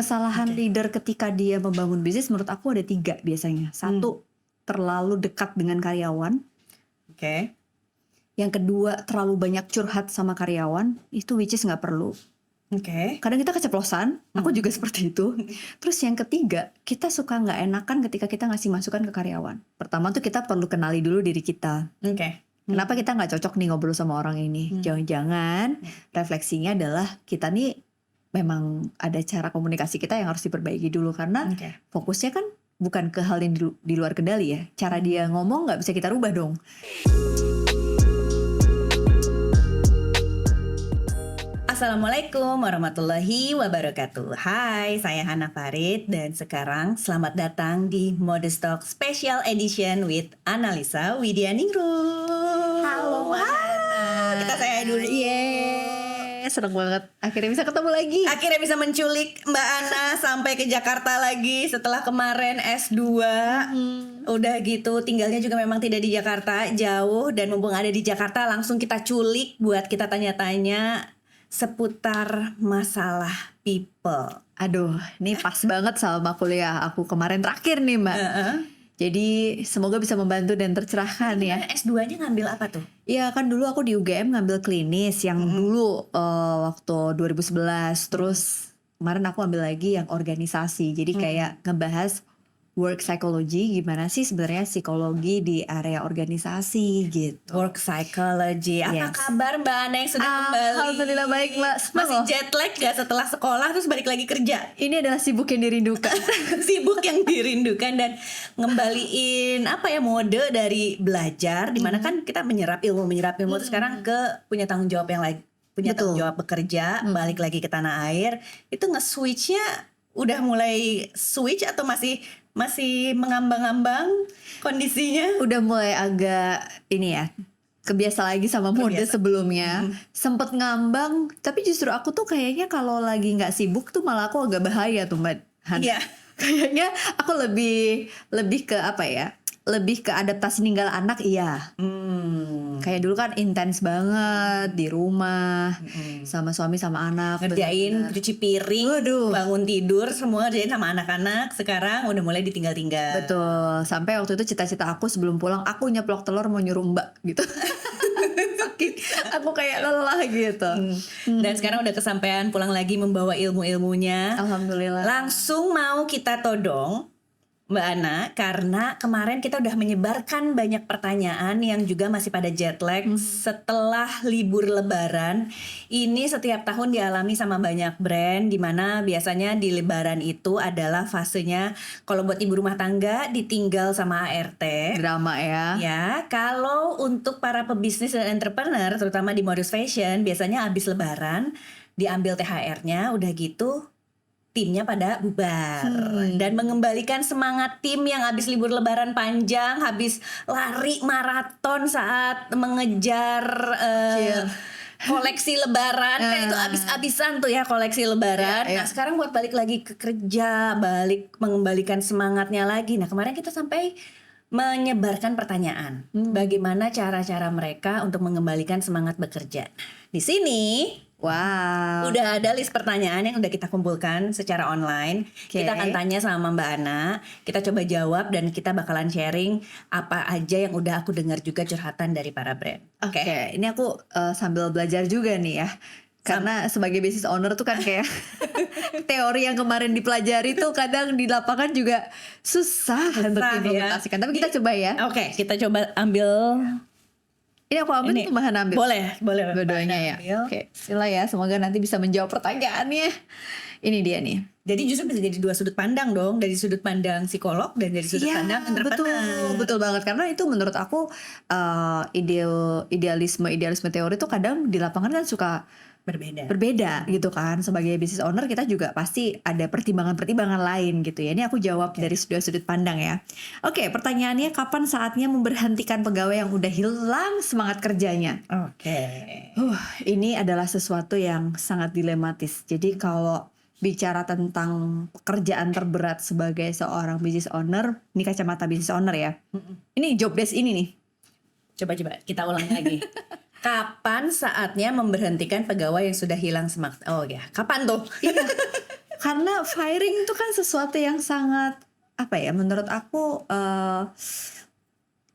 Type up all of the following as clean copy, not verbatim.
Kesalahan Oke. leader ketika dia membangun bisnis menurut aku ada 3 biasanya. Hmm. 1, terlalu dekat dengan karyawan. Oke. Yang kedua, terlalu banyak curhat sama karyawan. Itu which is nggak perlu. Oke. Kadang kita keceplosan, aku juga seperti itu. Terus yang ketiga, kita suka nggak enakan ketika kita ngasih masukan ke karyawan. Pertama tuh kita perlu kenali dulu diri kita. Oke. Kenapa kita nggak cocok nih ngobrol sama orang ini? Jangan-jangan refleksinya adalah kita nih memang ada cara komunikasi kita yang harus diperbaiki dulu. Karena Oke. fokusnya kan bukan ke hal yang di luar kendali ya. Cara dia ngomong nggak bisa kita rubah dong. Assalamualaikum warahmatullahi wabarakatuh. Hai, saya Hana Farid dan sekarang selamat datang di Modest Talk Special Edition with Analisa Widyaningrum. Halo, Wow, kita saya dulu. Seneng banget. Akhirnya bisa ketemu lagi. Akhirnya bisa menculik Mbak Ana sampai ke Jakarta lagi setelah kemarin S2. Udah gitu tinggalnya juga memang tidak di Jakarta, jauh, dan mumpung ada di Jakarta langsung kita culik buat kita tanya-tanya seputar masalah people. Aduh, ini pas banget sama kuliah aku kemarin terakhir nih Mbak. Jadi semoga bisa membantu dan tercerahkan ya. S2-nya ngambil apa tuh? Iya kan dulu aku di UGM ngambil klinis yang dulu waktu 2011. Terus kemarin aku ambil lagi yang organisasi. Jadi kayak ngebahas work psychology, gimana sih sebenarnya psikologi di area organisasi gitu. Work psychology. Apa Yes. kabar Mbak Ana yang sudah kembali? Alhamdulillah baik Mbak. Masih Loh, jet lag gak setelah sekolah terus balik lagi kerja? ini adalah sibuk yang dirindukan. Sibuk yang dirindukan dan ngembaliin apa ya mode dari belajar dimana kan kita menyerap ilmu terus sekarang ke punya tanggung jawab yang lain, punya Betul. tanggung jawab bekerja, balik lagi ke tanah air. Itu nge-switchnya udah mulai switch atau masih mengambang-ambang kondisinya? Udah mulai agak ini ya, kebiasa lagi sama mode Terbiasa. sebelumnya. Sempet ngambang, tapi justru aku tuh kayaknya kalau lagi nggak sibuk tuh malah aku agak bahaya tuh Mbak Han. Iya. Kayaknya aku lebih ke apa ya? Lebih ke adaptasi ninggal anak, iya. Kayak dulu kan intens banget di rumah sama suami sama anak. Ngerjain bener-bener. cuci piring, Waduh. bangun tidur, semua ngerjain sama anak-anak. Sekarang udah mulai ditinggal-tinggal. Betul. Sampai waktu itu cita-cita aku sebelum pulang aku nyeplok telur mau nyuruh Mbak gitu. Saking aku kayak lelah gitu. Dan sekarang udah kesampaian pulang lagi membawa ilmu-ilmunya. Alhamdulillah. Langsung mau kita todong Mbak Ana, karena kemarin kita udah menyebarkan banyak pertanyaan yang juga masih pada jet lag setelah libur lebaran. Ini setiap tahun dialami sama banyak brand, dimana biasanya di lebaran itu adalah fasenya kalau buat ibu rumah tangga ditinggal sama ART. Drama ya. Ya, kalau untuk para pebisnis dan entrepreneur, terutama di modus fashion, biasanya habis lebaran diambil THR-nya, udah gitu timnya pada bubar dan mengembalikan semangat tim yang habis libur lebaran panjang, habis lari maraton saat mengejar koleksi lebaran, kan itu habis-habisan tuh ya koleksi lebaran. Iya, iya. Nah sekarang buat balik lagi ke kerja, balik mengembalikan semangatnya lagi. Nah kemarin kita sampai menyebarkan pertanyaan, bagaimana cara-cara mereka untuk mengembalikan semangat bekerja. Di sini Wow. udah ada list pertanyaan yang udah kita kumpulkan secara online. Oke. Kita akan tanya sama Mbak Ana, kita coba jawab dan kita bakalan sharing apa aja yang udah aku dengar juga curhatan dari para brand. Oke, ini aku sambil belajar juga nih ya. Karena sebagai business owner tuh kan kayak teori yang kemarin dipelajari tuh kadang di lapangan juga susah untuk ya. diimplementasikan. Tapi kita coba ya. Oke, kita coba ambil. Ini aku ambil Ini. tuh bahan ambil. Boleh. Dua-duanya Mbak Ana ya. ambil. Oke, sila ya. Semoga nanti bisa menjawab pertanyaannya. Ini dia nih. Jadi justru bisa jadi dua sudut pandang dong, dari sudut pandang psikolog dan dari sudut Iya, pandang betul, entrepreneur. betul banget. Karena itu menurut aku idealisme teori itu kadang di lapangan kan suka berbeda gitu kan. Sebagai business owner kita juga pasti ada pertimbangan-pertimbangan lain gitu ya. Ini aku jawab dari dua sudut pandang ya. Oke, pertanyaannya kapan saatnya memberhentikan pegawai yang udah hilang semangat kerjanya? Oke. Ini adalah sesuatu yang sangat dilematis. Jadi kalau bicara tentang pekerjaan terberat sebagai seorang business owner, ini kacamata business owner ya. Ini job desk ini nih. Coba kita ulang lagi. Kapan saatnya memberhentikan pegawai yang sudah hilang semangat? Oh ya, kapan tuh? Karena firing itu kan sesuatu yang sangat apa ya? Menurut aku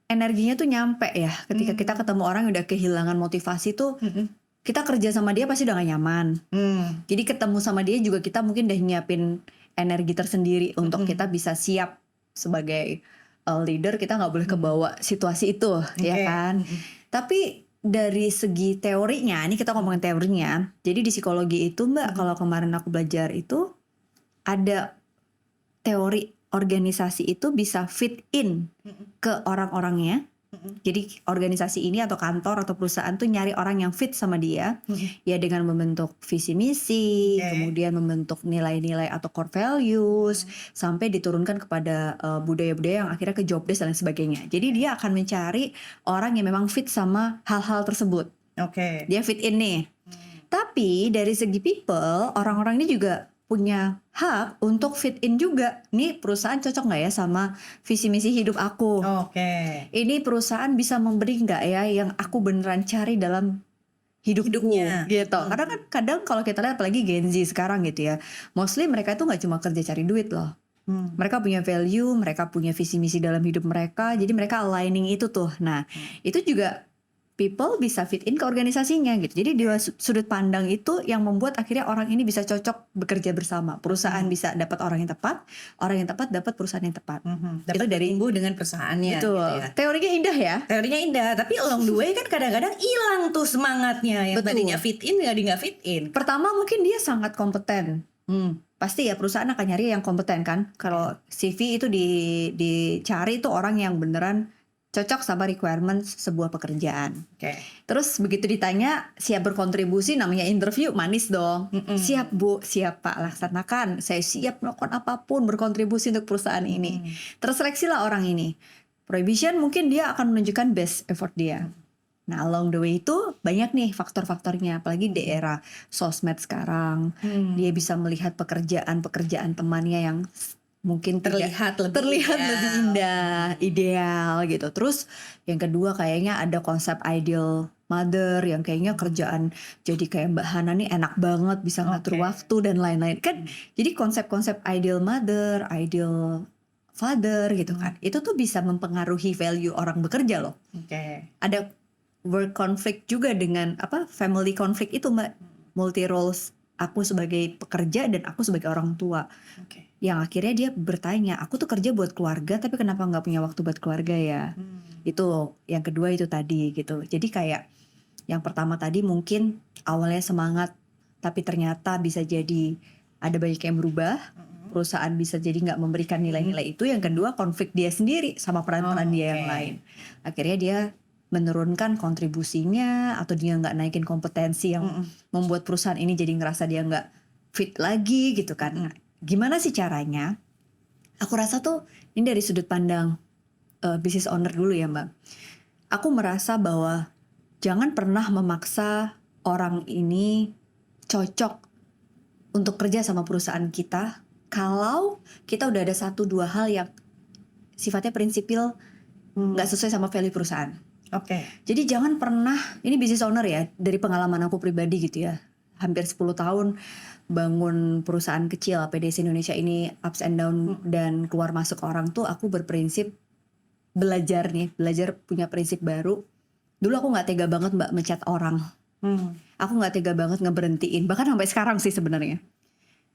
energinya tuh nyampe ya. Ketika kita ketemu orang yang udah kehilangan motivasi tuh, kita kerja sama dia pasti udah gak nyaman. Jadi ketemu sama dia juga kita mungkin udah nyiapin energi tersendiri untuk kita bisa siap sebagai leader. Kita nggak boleh kebawa situasi itu, ya kan? Tapi dari segi teorinya, ini kita ngomongin teorinya. Jadi di psikologi itu Mbak, kalau kemarin aku belajar itu ada teori organisasi itu bisa fit in ke orang-orangnya. Jadi organisasi ini atau kantor atau perusahaan tuh nyari orang yang fit sama dia, ya dengan membentuk visi misi, kemudian membentuk nilai-nilai atau core values, sampai diturunkan kepada budaya-budaya yang akhirnya ke job desk dan lain sebagainya. Jadi dia akan mencari orang yang memang fit sama hal-hal tersebut. Dia fit in nih. Tapi dari segi people, orang-orang ini juga punya hak untuk fit in juga. Nih perusahaan cocok nggak ya sama visi misi hidup aku? Ini perusahaan bisa memberi nggak ya yang aku beneran cari dalam hidupnya gitu. Karena kan kadang kalau kita lihat apalagi Gen Z sekarang gitu ya, mostly mereka itu nggak cuma kerja cari duit loh. Mereka punya value, mereka punya visi misi dalam hidup mereka. Jadi mereka aligning itu tuh. Nah itu juga people bisa fit in ke organisasinya gitu. Jadi dua sudut pandang itu yang membuat akhirnya orang ini bisa cocok bekerja bersama. Perusahaan bisa dapat orang yang tepat dapat perusahaan yang tepat. Itu dari tumbuh dengan perusahaannya. Betul. Gitu ya. Teorinya indah ya. Teorinya indah, tapi along the way kan kadang-kadang hilang tuh semangatnya yang tadinya fit in jadi nggak fit in. Pertama mungkin dia sangat kompeten. Pasti ya perusahaan akan nyari yang kompeten kan. Kalau CV itu dicari tuh orang yang beneran cocok sama requirement sebuah pekerjaan. Terus begitu ditanya siap berkontribusi, namanya interview, manis dong. Siap Bu, siap Pak, laksanakan. Saya siap melakukan apapun berkontribusi untuk perusahaan ini. Terseleksilah orang ini. Prohibition mungkin dia akan menunjukkan best effort dia. Nah along the way itu banyak nih faktor-faktornya. Apalagi di era sosmed sekarang. Dia bisa melihat pekerjaan temannya yang mungkin terlihat lebih indah, ideal gitu. Terus yang kedua kayaknya ada konsep ideal mother yang kayaknya kerjaan jadi kayak Mbak Hana nih enak banget, bisa ngatur waktu dan lain-lain kan. Jadi konsep-konsep ideal mother, ideal father gitu kan, itu tuh bisa mempengaruhi value orang bekerja loh. Ada work conflict juga dengan family conflict itu Mbak, multi roles. Aku sebagai pekerja dan aku sebagai orang tua. Yang akhirnya dia bertanya, aku tuh kerja buat keluarga tapi kenapa nggak punya waktu buat keluarga ya? Itu yang kedua itu tadi gitu. Jadi kayak yang pertama tadi mungkin awalnya semangat, tapi ternyata bisa jadi ada banyak yang berubah. Perusahaan bisa jadi nggak memberikan nilai-nilai itu. Yang kedua konflik dia sendiri sama peran-peran dia yang lain. Akhirnya dia menurunkan kontribusinya atau dia nggak naikin kompetensi yang membuat perusahaan ini jadi ngerasa dia nggak fit lagi gitu kan. Gimana sih caranya? Aku rasa tuh ini dari sudut pandang business owner dulu ya Mbak. Aku merasa bahwa jangan pernah memaksa orang ini cocok untuk kerja sama perusahaan kita kalau kita udah ada 1-2 hal yang sifatnya prinsipil nggak sesuai sama value perusahaan. Jadi jangan pernah, ini business owner ya, dari pengalaman aku pribadi gitu ya, hampir 10 tahun bangun perusahaan kecil PDC Indonesia ini ups and down dan keluar masuk orang tuh aku berprinsip belajar punya prinsip baru. Dulu aku nggak tega banget Mbak mencat orang, aku nggak tega banget ngeberhentiin, bahkan sampai sekarang sih sebenarnya.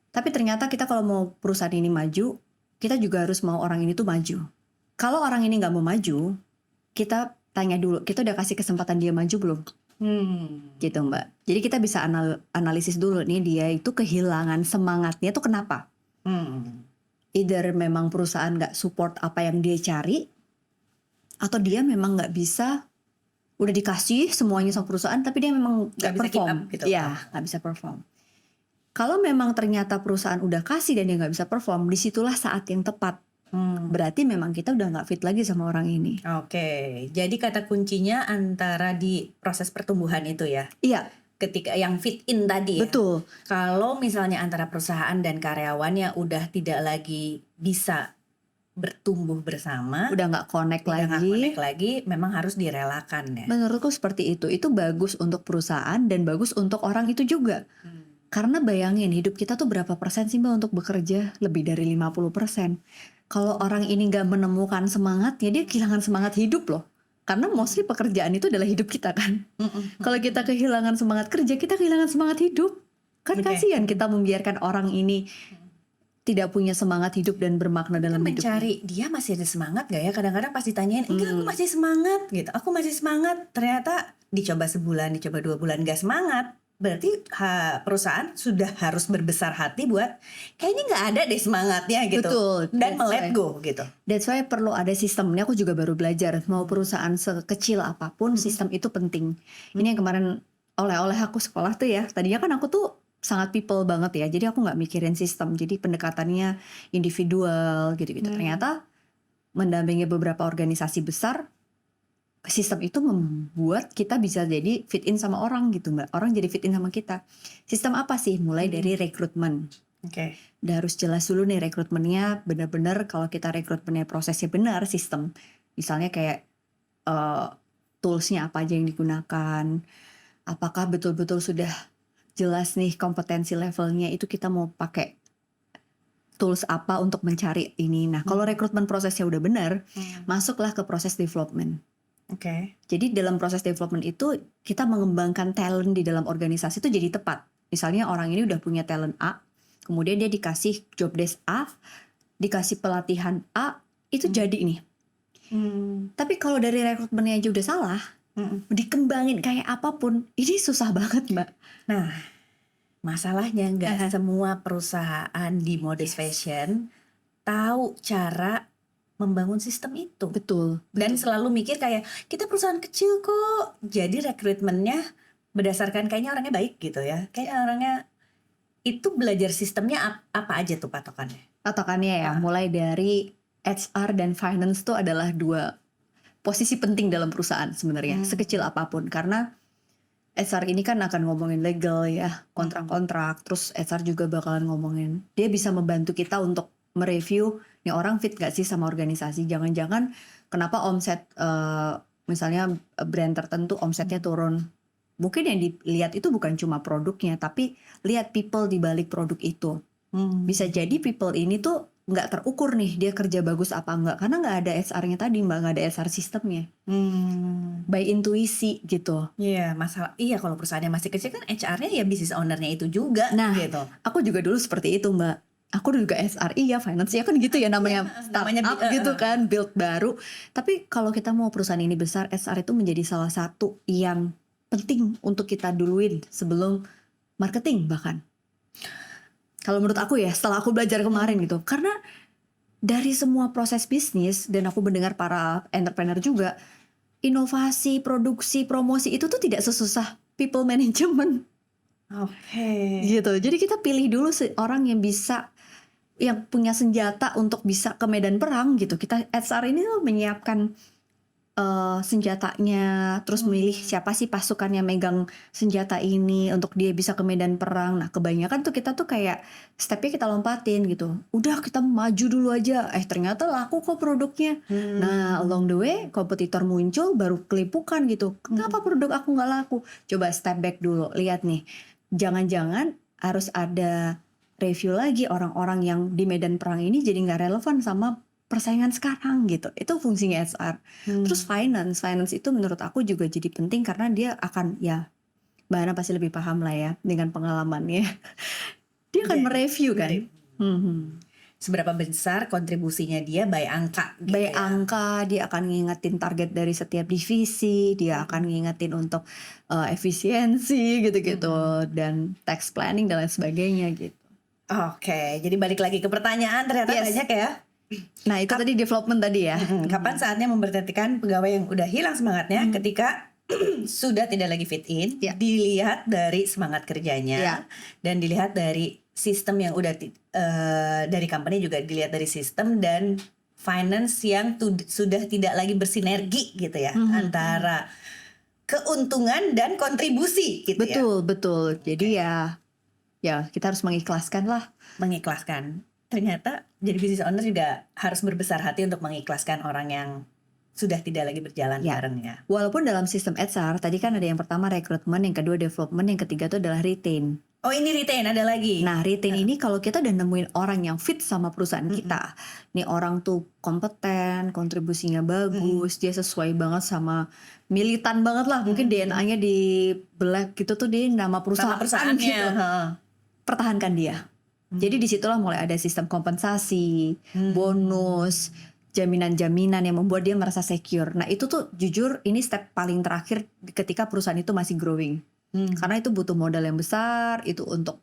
Tapi ternyata kita kalau mau perusahaan ini maju, kita juga harus mau orang ini tuh maju. Kalau orang ini nggak mau maju, kita tanya dulu, kita udah kasih kesempatan dia maju belum? Gitu Mbak. Jadi kita bisa analisis dulu nih dia itu kehilangan semangatnya tuh kenapa? Either memang perusahaan gak support apa yang dia cari, atau dia memang gak bisa, udah dikasih semuanya sama perusahaan tapi dia memang gak perform gitu. Ya gak bisa perform. Kalau memang ternyata perusahaan udah kasih dan dia gak bisa perform, disitulah saat yang tepat. Berarti memang kita udah nggak fit lagi sama orang ini. Jadi kata kuncinya antara di proses pertumbuhan itu ya. Iya. Ketika yang fit in tadi ya. Betul. Kalau misalnya antara perusahaan dan karyawannya udah tidak lagi bisa bertumbuh bersama, udah nggak connect lagi, memang harus direlakan ya. Menurutku seperti itu. Itu bagus untuk perusahaan dan bagus untuk orang itu juga. Karena bayangin hidup kita tuh berapa persen sih Mbak untuk bekerja? Lebih dari 50%. Kalau orang ini nggak menemukan semangat, ya dia kehilangan semangat hidup loh. Karena mostly pekerjaan itu adalah hidup kita kan. Kalau kita kehilangan semangat kerja, kita kehilangan semangat hidup. Kan Oke. kasihan kita membiarkan orang ini tidak punya semangat hidup dan bermakna Kita dalam hidupnya. mencari dia masih ada semangat gak ya? Kadang-kadang pas ditanyain, enggak aku masih semangat gitu. Aku masih semangat. Ternyata dicoba sebulan, dicoba 2 bulan gak semangat. Berarti perusahaan sudah harus berbesar hati buat kayaknya nggak ada deh semangatnya gitu. Betul, Dan that's let right. go gitu. That's why perlu ada sistem. Ini aku juga baru belajar. Mau perusahaan sekecil apapun, sistem itu penting. Ini yang kemarin oleh aku sekolah tuh ya. Tadinya kan aku tuh sangat people banget ya. Jadi aku nggak mikirin sistem. Jadi pendekatannya individual gitu-gitu. Ternyata mendampingi beberapa organisasi besar, sistem itu membuat kita bisa jadi fit in sama orang gitu Mbak. Orang jadi fit in sama kita. Sistem apa sih? Mulai dari rekrutmen. Oke. Udah harus jelas dulu nih rekrutmennya benar-benar, kalau kita rekrutmennya prosesnya benar, sistem. Misalnya kayak toolsnya apa aja yang digunakan. Apakah betul-betul sudah jelas nih kompetensi levelnya, itu kita mau pakai tools apa untuk mencari ini. Nah kalau rekrutmen prosesnya udah benar, masuklah ke proses development. Oke. Jadi dalam proses development itu kita mengembangkan talent di dalam organisasi itu jadi tepat. Misalnya orang ini udah punya talent A, kemudian dia dikasih job desk A, dikasih pelatihan A, itu jadi nih. Tapi kalau dari rekrutmennya aja udah salah, dikembangin kayak apapun, ini susah banget Mbak. Nah, masalahnya nggak semua perusahaan di modest fashion tahu cara membangun sistem itu. Betul. Dan selalu mikir kayak kita perusahaan kecil kok. Jadi rekrutmennya berdasarkan kayaknya orangnya baik gitu ya. Kayaknya orangnya itu belajar sistemnya apa aja tuh patokannya? Patokannya ya, mulai dari HR dan finance tuh adalah dua posisi penting dalam perusahaan sebenarnya, sekecil apapun. Karena HR ini kan akan ngomongin legal ya, kontrak-kontrak. Terus HR juga bakalan ngomongin, dia bisa membantu kita untuk mereview nih orang fit gak sih sama organisasi. Jangan-jangan kenapa omset misalnya brand tertentu omsetnya turun. Mungkin yang dilihat itu bukan cuma produknya, tapi lihat people di balik produk itu. Bisa jadi people ini tuh nggak terukur nih dia kerja bagus apa enggak, karena nggak ada HR-nya tadi Mbak, nggak ada HR sistemnya. By intuisi gitu. Iya, masalah. Iya, kalau perusahaannya masih kecil kan HR-nya ya business owner-nya itu juga Nah, gitu. aku juga dulu seperti itu Mbak. Aku juga SR, iya finance ya kan gitu ya namanya startup gitu kan, build baru. Tapi kalau kita mau perusahaan ini besar, SR itu menjadi salah satu yang penting untuk kita duluin sebelum marketing bahkan. Kalau menurut aku ya, setelah aku belajar kemarin gitu. Karena dari semua proses bisnis, dan aku mendengar para entrepreneur juga, inovasi, produksi, promosi itu tuh tidak sesusah people management. Oke. Gitu. Jadi kita pilih dulu orang yang bisa, yang punya senjata untuk bisa ke medan perang gitu. Kita HR ini tuh menyiapkan senjatanya, terus milih siapa sih pasukan yang megang senjata ini untuk dia bisa ke medan perang. Nah kebanyakan tuh kita tuh kayak stepnya kita lompatin gitu. Udah kita maju dulu aja, ternyata laku kok produknya. Nah along the way kompetitor muncul, baru kelipukan gitu. Kenapa produk aku nggak laku? Coba step back dulu, lihat nih. Jangan-jangan harus ada review lagi orang-orang yang di medan perang ini jadi nggak relevan sama persaingan sekarang gitu. Itu fungsinya HR. Terus finance itu menurut aku juga jadi penting karena dia akan, ya Mbak Ana pasti lebih paham lah ya dengan pengalamannya. Dia akan mereview kan. Seberapa besar kontribusinya dia by angka gitu By ya. angka, dia akan ngingetin target dari setiap divisi, dia akan ngingetin untuk efisiensi gitu-gitu, dan tax planning dan lain sebagainya gitu. Oke, jadi balik lagi ke pertanyaan, ternyata banyak ya. Nah itu tadi development tadi ya. Kapan saatnya memberhentikan pegawai yang udah hilang semangatnya ketika sudah tidak lagi fit in? Dilihat dari semangat kerjanya dan dilihat dari sistem yang udah dari company, juga dilihat dari sistem dan finance yang sudah tidak lagi bersinergi gitu ya, antara keuntungan dan kontribusi gitu ya. Betul. Jadi ya kita harus mengikhlaskan lah. Mengikhlaskan. Ternyata jadi business owner juga harus berbesar hati untuk mengikhlaskan orang yang sudah tidak lagi berjalan bareng ya. Walaupun dalam sistem HR tadi kan ada yang pertama rekrutmen, yang kedua development, yang ketiga itu adalah retain. Oh ini retain ada lagi. Nah, retain ini kalau kita udah nemuin orang yang fit sama perusahaan kita, nih orang tuh kompeten, kontribusinya bagus, dia sesuai banget sama militan banget lah, mungkin DNA-nya di black gitu tuh dia nama Sama perusahaan perusahaannya. gitu. Pertahankan dia. Jadi disitulah mulai ada sistem kompensasi, bonus, jaminan-jaminan yang membuat dia merasa secure. Nah itu tuh jujur ini step paling terakhir ketika perusahaan itu masih growing. Karena itu butuh modal yang besar, itu untuk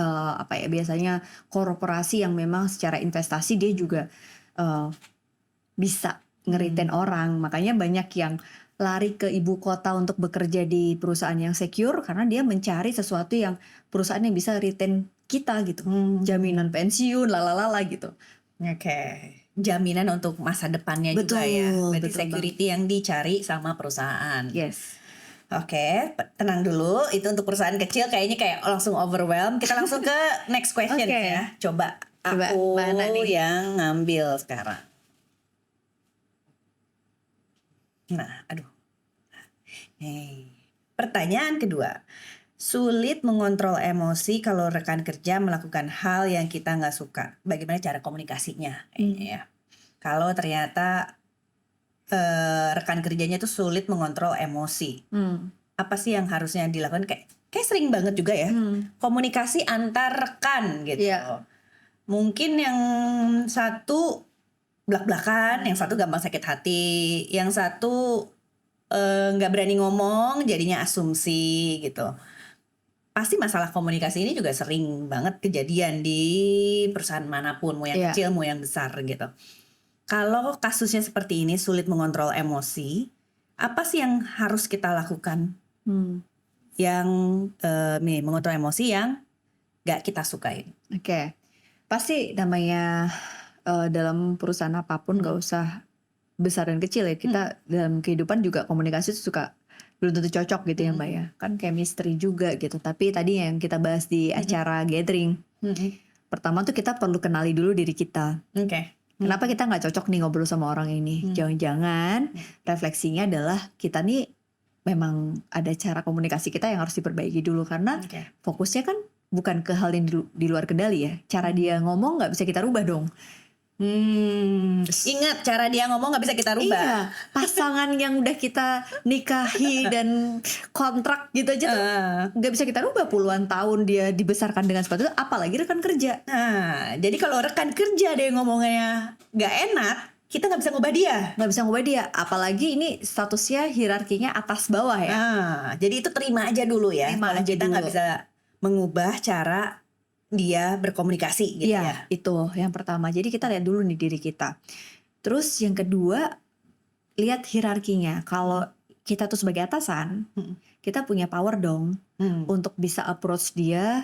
apa ya, biasanya korporasi yang memang secara investasi dia juga bisa nge-retain orang. Makanya banyak yang lari ke ibu kota untuk bekerja di perusahaan yang secure karena dia mencari sesuatu yang perusahaan yang bisa retain kita gitu. Jaminan pensiun, lalalala gitu. Oke. Jaminan untuk masa depannya juga ya. Berarti betul security yang dicari sama perusahaan. Yes. Oke, tenang dulu. Itu untuk perusahaan kecil kayaknya kayak langsung overwhelm. Kita langsung ke next question Oke. ya. Coba Coba, aku mana nih? yang ngambil sekarang. Nah, aduh. Pertanyaan kedua. Sulit mengontrol emosi kalau rekan kerja melakukan hal yang kita nggak suka. Bagaimana cara komunikasinya? Ya. Kalau ternyata rekan kerjanya tuh sulit mengontrol emosi, apa sih yang harusnya dilakukan? Kayak sering banget juga ya, komunikasi antar rekan gitu. Iya. Mungkin yang satu blak-blakan, yang satu gampang sakit hati, yang satu nggak berani ngomong, jadinya asumsi gitu. Pasti masalah komunikasi ini juga sering banget kejadian di perusahaan manapun, mau yang Iya. kecil mau yang besar gitu. Kalau kasusnya seperti ini sulit mengontrol emosi, apa sih yang harus kita lakukan? Yang nih mengontrol emosi yang gak kita sukain. Oke. Pasti namanya dalam perusahaan apapun gak usah besar dan kecil ya. Kita dalam kehidupan juga komunikasi itu suka belum tentu cocok gitu ya Mbak ya. Kan chemistry juga gitu. Tapi tadi yang kita bahas di acara gathering. Pertama tuh kita perlu kenali dulu diri kita. Oke. Kenapa kita nggak cocok nih ngobrol sama orang ini? Jangan-jangan refleksinya adalah kita nih memang ada cara komunikasi kita yang harus diperbaiki dulu. Karena fokusnya kan bukan ke hal yang di luar kendali ya. Cara dia ngomong nggak bisa kita rubah dong. Ingat cara dia ngomong nggak bisa kita rubah. Iya, pasangan yang udah kita nikahi dan kontrak gitu aja tuh nggak bisa kita rubah, puluhan tahun dia dibesarkan dengan seperti itu, apalagi rekan kerja. Nah, jadi kalau rekan kerja dia ngomongnya nggak enak, kita nggak bisa ngubah dia. Nggak bisa ngubah dia, apalagi ini statusnya hierarkinya atas bawah ya. Nah, jadi itu terima aja dulu ya. Terima kalau aja kita nggak dulu. bisa mengubah cara dia berkomunikasi gitu Iya, ya. itu yang pertama. Jadi kita lihat dulu nih diri kita. Terus yang kedua, lihat hierarkinya. Kalau kita tuh sebagai atasan, kita punya power dong untuk bisa approach dia,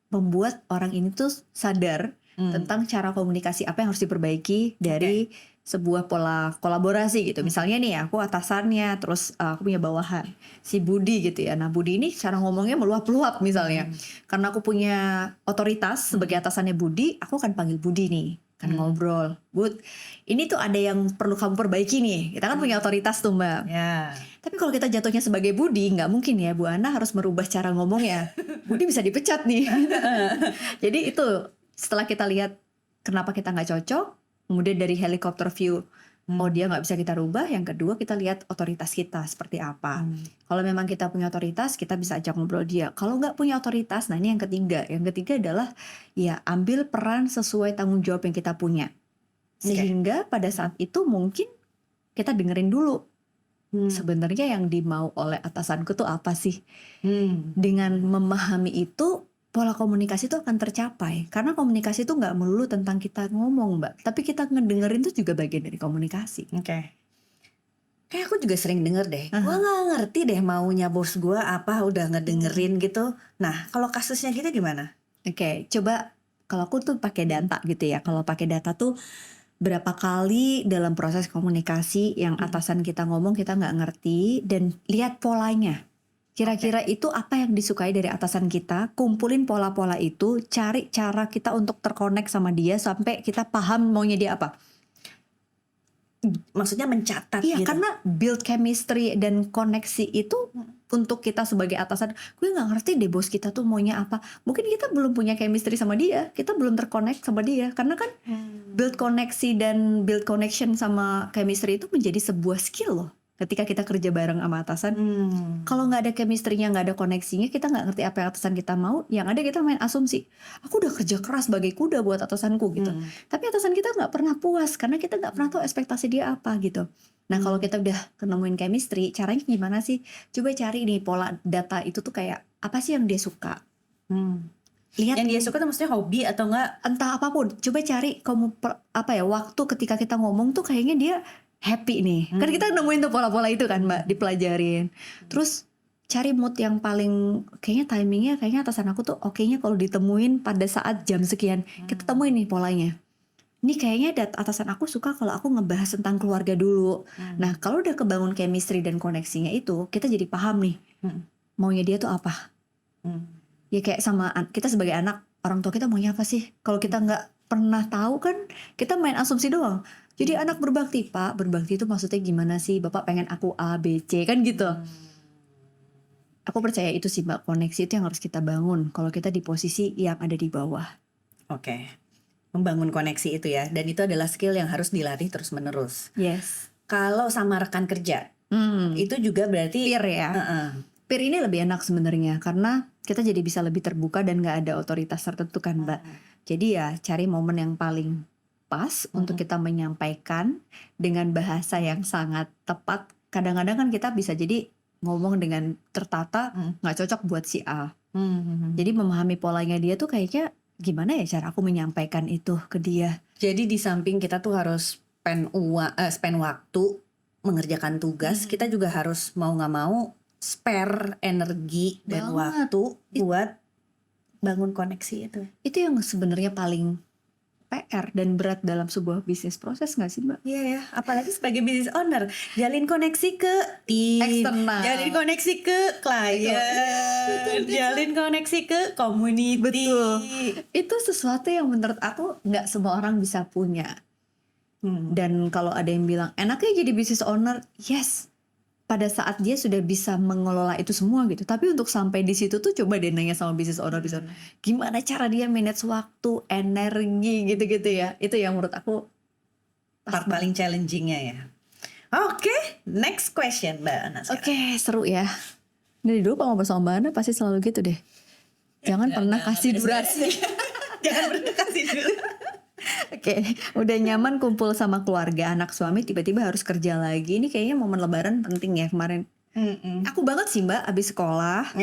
membuat orang ini tuh sadar tentang cara komunikasi apa yang harus diperbaiki dari sebuah pola kolaborasi gitu. Misalnya nih aku atasannya, terus aku punya bawahan si Budi gitu ya. Nah Budi ini cara ngomongnya meluap-luap misalnya. Karena aku punya otoritas sebagai atasannya Budi, aku akan panggil Budi nih, kan ngobrol. Bud, ini tuh ada yang perlu kamu perbaiki nih. Kita kan punya otoritas tuh Mbak. Ya. Tapi kalau kita jatuhnya sebagai Budi, nggak mungkin ya Bu Ana harus merubah cara ngomongnya. Budi bisa dipecat nih. Jadi itu setelah kita lihat kenapa kita nggak cocok, kemudian dari helikopter view, oh dia nggak bisa kita rubah. Yang kedua kita lihat otoritas kita seperti apa. Kalau memang kita punya otoritas, kita bisa ajak ngobrol dia. Kalau nggak punya otoritas, nah ini yang ketiga. Yang ketiga adalah ya ambil peran sesuai tanggung jawab yang kita punya. Sehingga pada saat itu mungkin kita dengerin dulu. Sebenarnya yang dimau oleh atasanku tuh apa sih? Dengan memahami itu, pola komunikasi itu akan tercapai. Karena komunikasi itu nggak melulu tentang kita ngomong Mbak, tapi kita ngedengerin itu juga bagian dari komunikasi. Oke. Kayak aku juga sering denger deh. Gue nggak ngerti deh maunya bos gue apa, udah ngedengerin gitu. Nah, kalau kasusnya gitu gimana? Oke, coba kalau aku tuh pakai data gitu ya. Kalau pakai data tuh berapa kali dalam proses komunikasi yang atasan kita ngomong kita nggak ngerti, dan lihat polanya. Kira-kira itu apa yang disukai dari atasan kita, kumpulin pola-pola itu, cari cara kita untuk terkonek sama dia sampai kita paham maunya dia apa. Maksudnya mencatat Iya, gitu. karena build chemistry dan koneksi itu untuk kita sebagai atasan, gue nggak ngerti deh bos kita tuh maunya apa. Mungkin kita belum punya chemistry sama dia, kita belum terconnect sama dia. Karena kan build koneksi dan build connection sama chemistry itu menjadi sebuah skill loh. Ketika kita kerja bareng sama atasan, kalau nggak ada chemistry-nya, nggak ada koneksinya, kita nggak ngerti apa yang atasan kita mau. Yang ada kita main asumsi. Aku udah kerja keras sebagai kuda buat atasanku gitu. Tapi atasan kita nggak pernah puas karena kita nggak pernah tahu ekspektasi dia apa gitu. Nah kalau kita udah kenemuin chemistry, caranya gimana sih? Coba cari nih pola data itu tuh kayak apa sih yang dia suka. Lihat Yang dia suka tuh maksudnya hobi atau enggak? entah apapun. Coba cari kamu waktu ketika kita ngomong tuh kayaknya dia happy nih. Kan kita nemuin tuh pola-pola itu kan Mbak, dipelajarin. Terus cari mood yang paling kayaknya timingnya kayaknya atasan aku tuh oke-nya kalau ditemuin pada saat jam sekian. Kita temuin nih polanya. Ini kayaknya atasan aku suka kalau aku ngebahas tentang keluarga dulu. Nah kalau udah kebangun chemistry dan koneksinya itu, kita jadi paham nih maunya dia tuh apa. Ya kayak sama kita sebagai anak, orang tua kita maunya apa sih? Kalau kita nggak pernah tahu kan, kita main asumsi doang. Jadi anak berbakti, Pak, berbakti itu maksudnya gimana sih? Bapak pengen aku A, B, C, kan gitu. Aku percaya itu sih Mbak, koneksi itu yang harus kita bangun kalau kita di posisi yang ada di bawah. Oke. Membangun koneksi itu ya, dan itu adalah skill yang harus dilatih terus menerus. Yes. Kalau sama rekan kerja, itu juga berarti Peer ya. Peer ini lebih enak sebenarnya karena kita jadi bisa lebih terbuka dan nggak ada otoritas tertentu kan Mbak. Jadi ya cari momen yang paling pas untuk kita menyampaikan dengan bahasa yang sangat tepat. Kadang-kadang kan kita bisa jadi ngomong dengan tertata nggak cocok buat si A. Jadi memahami polanya dia tuh kayaknya gimana ya cara aku menyampaikan itu ke dia. Jadi di samping kita tuh harus spend waktu mengerjakan tugas, kita juga harus mau nggak mau spare energi dan waktu buat bangun koneksi itu. Itu yang sebenarnya paling PR dan berat dalam sebuah bisnis proses nggak sih Mbak? Iya ya, apalagi sebagai business owner, jalin koneksi ke tim, eksternal, jalin koneksi ke klien, jalin koneksi ke community. Betul. Itu sesuatu yang menurut aku nggak semua orang bisa punya. Dan kalau ada yang bilang enaknya jadi business owner, yes. Pada saat dia sudah bisa mengelola itu semua gitu. Tapi untuk sampai di situ tuh coba deh nanya sama business owner, gimana cara dia manage waktu, energi gitu-gitu ya. Itu yang menurut aku part paling challengingnya ya. Oke, next question Mbak Ana. Oke, seru ya. Dari dulu kalau ngobrol sama Mbak Ana pasti selalu gitu deh. Jangan pernah kasih durasi. Jangan pernah kasih dulu. Oke, udah nyaman kumpul sama keluarga, anak suami, tiba-tiba harus kerja lagi. Ini kayaknya momen lebaran penting ya kemarin. Aku banget sih Mbak, abis sekolah.